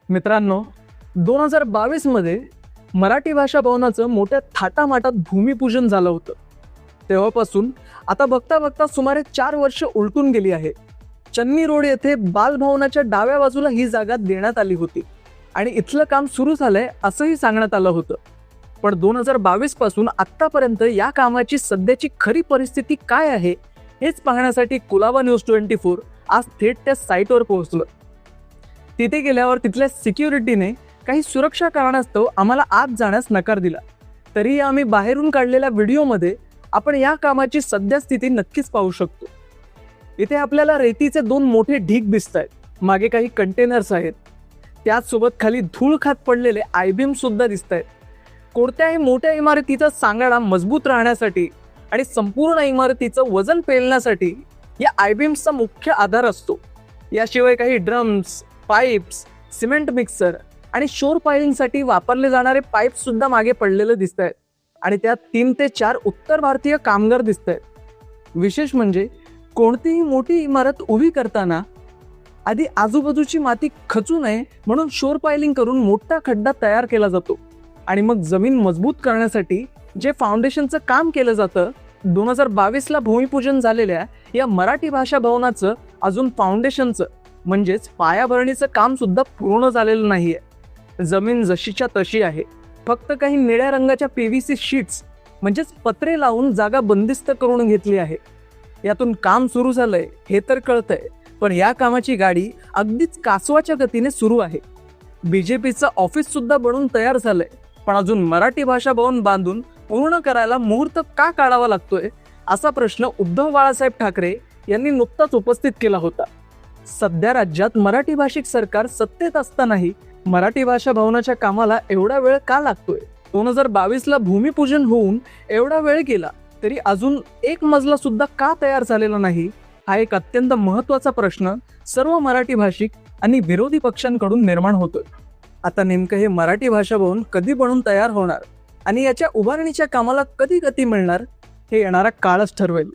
मित्रांनो, 2022 मध्ये मराठी भाषा भवनाचं मोठ्या थाटामाटात भूमिपूजन झालं होतं. तेव्हापासून आता बघता बघता सुमारे 4 वर्ष उलटून गेली आहे. चन्नी रोड येथे बालभवनाच्या डाव्या बाजूला ही जागा देण्यात आली होती आणि इथलं काम सुरू झालंय असंही सांगण्यात आलं होतं. पण 2022 पासून आत्तापर्यंत या कामाची सध्याची खरी परिस्थिती काय आहे हेच पाहण्यासाठी कुलाबा न्यूज 24 आज थेट त्या साईटवर पोहोचलं. तिथे गेल्यावर तिथल्या सिक्युरिटीने काही सुरक्षा कारणास्तव आम्हाला आत जाण्यास नकार दिला. तरीही आम्ही बाहेरून काढलेल्या व्हिडिओमध्ये आपण या कामाची सध्या स्थिती नक्कीच पाहू शकतो. इथे आपल्याला रेतीचे 2 मोठे ढीग दिसत आहेत. मागे काही कंटेनर्स आहेत. त्याचसोबत खाली धूळ खात पडलेले आयबीम सुद्धा दिसत आहेत. कोणत्याही मोठ्या इमारतीचा सांगाडा मजबूत राहण्यासाठी आणि संपूर्ण इमारतीचं वजन पेलण्यासाठी या आयबीम्सचा मुख्य आधार असतो. याशिवाय काही ड्रम्स, पाईप्स, सिमेंट मिक्सर आणि शोर पायलिंगसाठी वापरले जाणारे पाईप सुद्धा मागे पडलेले दिसत आहेत आणि त्यात 3 ते 4 उत्तर भारतीय कामगार दिसत आहेत. विशेष म्हणजे कोणतीही मोठी इमारत उभी करताना आधी आजूबाजूची माती खचू नये म्हणून शोर पायलिंग करून मोठा खड्डा तयार केला जातो आणि मग जमीन मजबूत करण्यासाठी जे फाउंडेशनचं काम केलं जातं. 2022 ला भूमिपूजन झालेल्या या मराठी भाषा भवनाचं अजून फाउंडेशनचं म्हणजेच पायाभरणीचं काम सुद्धा पूर्ण झालेलं नाहीये. जमीन जशीच्या तशी आहे. फक्त काही निळ्या रंगाच्या PVC शीट्स म्हणजेच पत्रे लावून जागा बंदिस्त करून घेतली आहे. यातून काम सुरू झालंय हे तर कळतंय, पण या कामाची गाडी अगदीच कासवाच्या गतीने सुरू आहे. BJPचं ऑफिस सुद्धा बनून तयार झालंय, पण अजून मराठी भाषा भवन बांधून पूर्ण करायला मुहूर्त का काढावा लागतोय असा प्रश्न उद्धव बाळासाहेब ठाकरे यांनी नुकताच उपस्थित केला होता. सध्या राज्यात मराठी भाषिक सरकार सत्तेत असतानाही मराठी भाषा भवनाच्या कामाला एवढा वेळ का लागतोय? 2022 ला भूमिपूजन होऊन एवढा वेळ गेला तरी अजून एक मजला सुद्धा का तयार झालेला नाही? हा एक अत्यंत महत्त्वाचा प्रश्न सर्व मराठी भाषिक आणि विरोधी पक्षांकडून निर्माण होतोय. आता नेमकं हे मराठी भाषा भवन कधी बनून तयार होणार आणि याच्या उभारणीच्या कामाला कधी गती मिळणार हे येणारा काळच ठरवेल.